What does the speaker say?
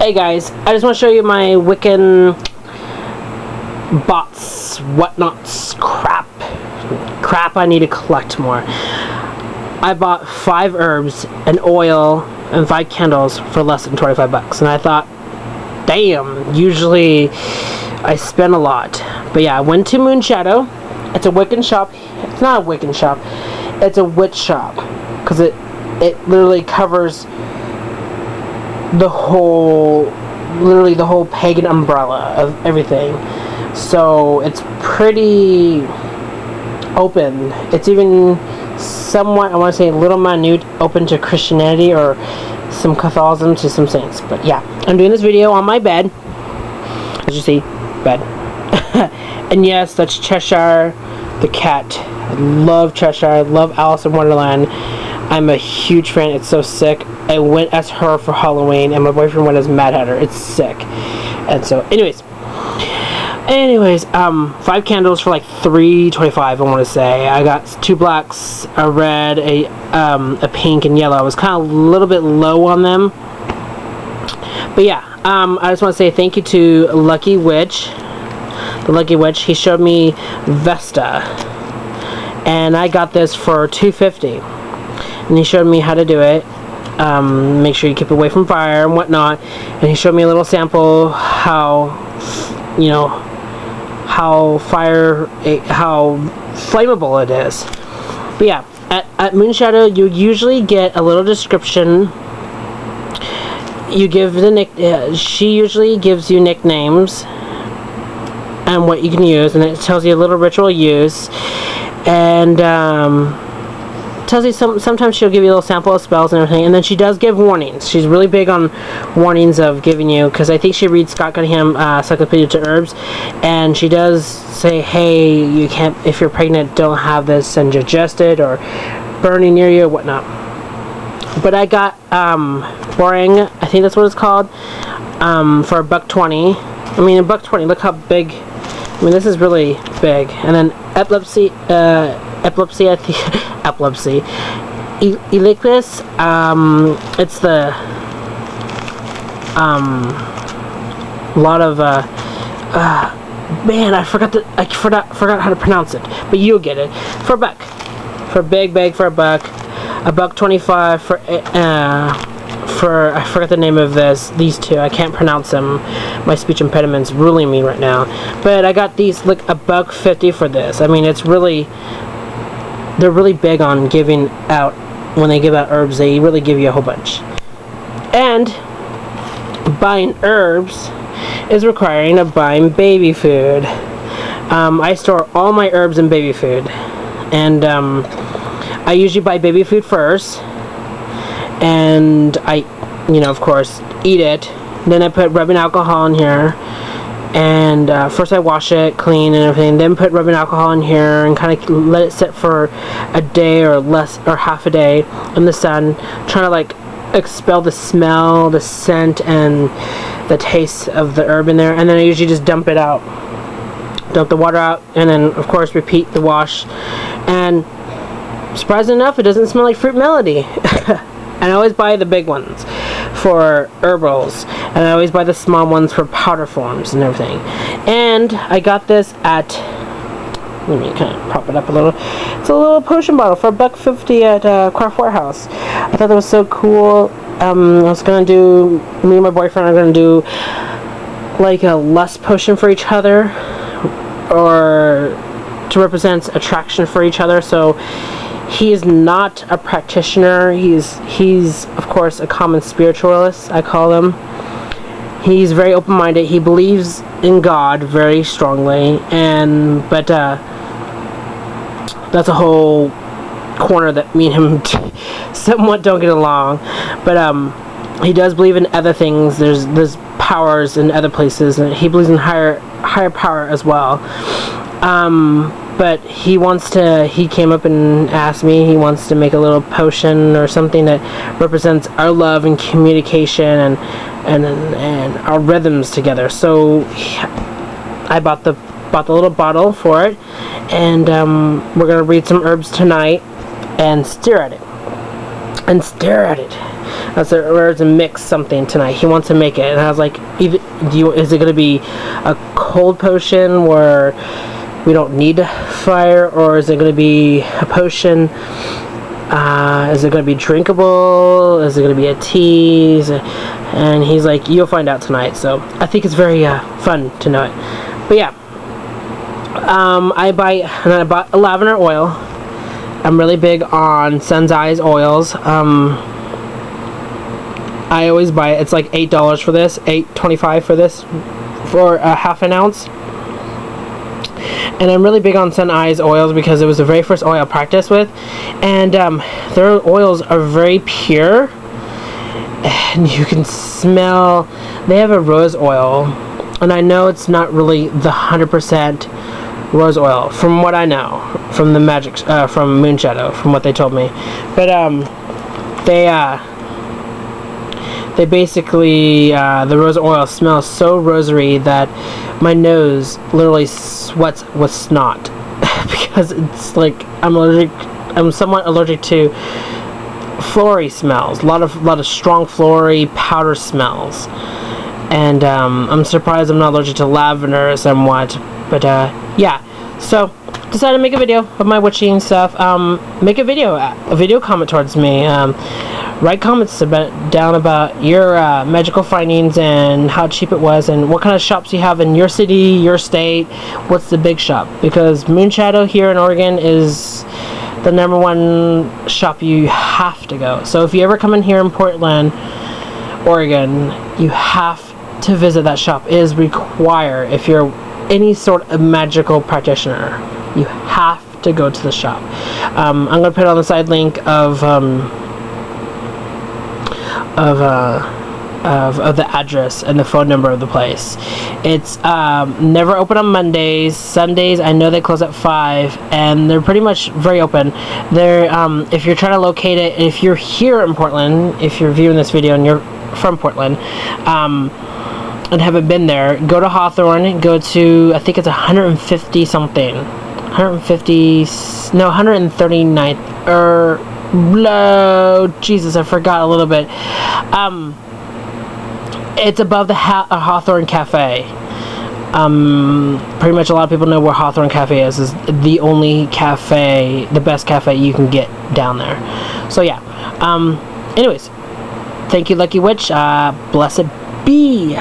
Hey guys, I just want to show you my Wiccan bots, whatnots, crap I need to collect more. I bought 5 herbs, an oil, and 5 candles for less than 25 bucks. And I thought, damn, usually I spend a lot. But yeah, I went to Moonshadows. It's a Wiccan shop. It's not a Wiccan shop. It's a witch shop. Because it literally covers the whole, literally the whole pagan umbrella of everything. So it's pretty open. It's even somewhat, I want to say, a little minute open to Christianity or some Catholicism to some saints. But yeah, I'm doing this video on my bed. As you see, bed. And yes, that's Cheshire the cat. I love Cheshire. I love Alice in Wonderland. I'm a huge fan. It's so sick. I went as her for Halloween, and my boyfriend went as Mad Hatter. It's sick. And so, anyways, 5 candles for like $3.25. I want to say I got 2 blacks, a red, a pink, and yellow. I was kind of a little bit low on them, but yeah. I just want to say thank you to Theluckywitch. He showed me Vesta, and I got this for $2.50. And he showed me how to do it. Make sure you keep away from fire and whatnot. And he showed me a little sample how flammable it is. But yeah, at Moonshadows you usually get a little description. You give she usually gives you nicknames and what you can use, and it tells you a little ritual use, and tells you sometimes she'll give you a little sample of spells and everything, and then she does give warnings. She's really big on warnings of giving you, because I think she reads Scott Cunningham Encyclopedia to Herbs, and she does say, hey, you can't, if you're pregnant, don't have this and digest it or burning near you or whatnot. But I got boring, I think that's what it's called, for $1.20. I mean, $1.20. Look how big. I mean, this is really big. And then epilepsy. I think epilepsy. Elictus. It's the lot of man. I forgot how to pronounce it. But you'll get it for $1. For big for $1. $1.25 for I forgot the name of these two. I can't pronounce them. My speech impediment's ruling me right now. But I got these like $1.50 for this. I mean, they're really big on giving out. When they give out herbs, they really give you a whole bunch. And buying herbs is requiring of buying baby food. I store all my herbs in baby food, and I usually buy baby food first, and I, of course, eat it. Then I put rubbing alcohol in here, and first I wash it clean and everything, then put rubbing alcohol in here and kind of let it sit for a day or less, or half a day in the sun, trying to like expel the smell, the scent, and the taste of the herb in there. And then I usually just dump the water out, and then of course repeat the wash. And surprisingly enough, it doesn't smell like Fruit Melody. And I always buy the big ones for herbals, and I always buy the small ones for powder forms and everything. And I got this at, let me kind of prop it up a little. It's a little potion bottle for $1.50 at Craft Warehouse. I thought that was so cool. I was gonna do, me and my boyfriend are gonna do like a lust potion for each other, or to represent attraction for each other. So he is not a practitioner. He's of course a common spiritualist, I call him. He's very open-minded. He believes in God very strongly, but that's a whole corner that me and him somewhat don't get along. But he does believe in other things. There's powers in other places, and he believes in higher power as well. But he came up and asked me, he wants to make a little potion or something that represents our love and communication and our rhythms together. So I bought the little bottle for it, and we're gonna read some herbs tonight and stare at it. I said, "We're to mix something tonight." He wants to make it, and I was like, "Is it going to be a cold potion where we don't need fire, or is it going to be a potion? Is it going to be drinkable? Is it going to be a tea?" And he's like, "You'll find out tonight." So I think it's very fun to know it. But yeah, I bought a lavender oil. I'm really big on Sun's Eyes oils. I always buy it. It's like $8 for this, $8.25 for this, for a half an ounce. And I'm really big on Sun Eyes oils because it was the very first oil I practiced with, and their oils are very pure, and you can smell. They have a rose oil, and I know it's not really the 100% rose oil from what I know from the magic from Moonshadow, from what they told me, but they basically, the rose oil smells so rosary that my nose literally sweats with snot because it's like I'm somewhat allergic to floral smells, a lot of strong floral powder smells, and I'm surprised I'm not allergic to lavender somewhat, but yeah, so decided to make a video of my witching stuff. Make a video comment towards me. Write comments down about your magical findings and how cheap it was and what kind of shops you have in your city, your state. What's the big shop? Because Moonshadow here in Oregon is the #1 shop you have to go. So if you ever come in here in Portland, Oregon, you have to visit that shop. It is required if you're any sort of magical practitioner. You have to go to the shop. I'm going to put on the side link of the address and the phone number of the place. It's never open on Mondays. Sundays I know they close at 5, and they're pretty much very open. They're if you're trying to locate it, if you're here in Portland, if you're viewing this video and you're from Portland and haven't been there, go to Hawthorne, go to, I think it's 150 something, 139th, or Jesus, I forgot a little bit. It's above the Hawthorne Cafe. Pretty much a lot of people know where Hawthorne Cafe is the only cafe, the best cafe you can get down there. So yeah, anyways, thank you, Lucky Witch. Blessed be.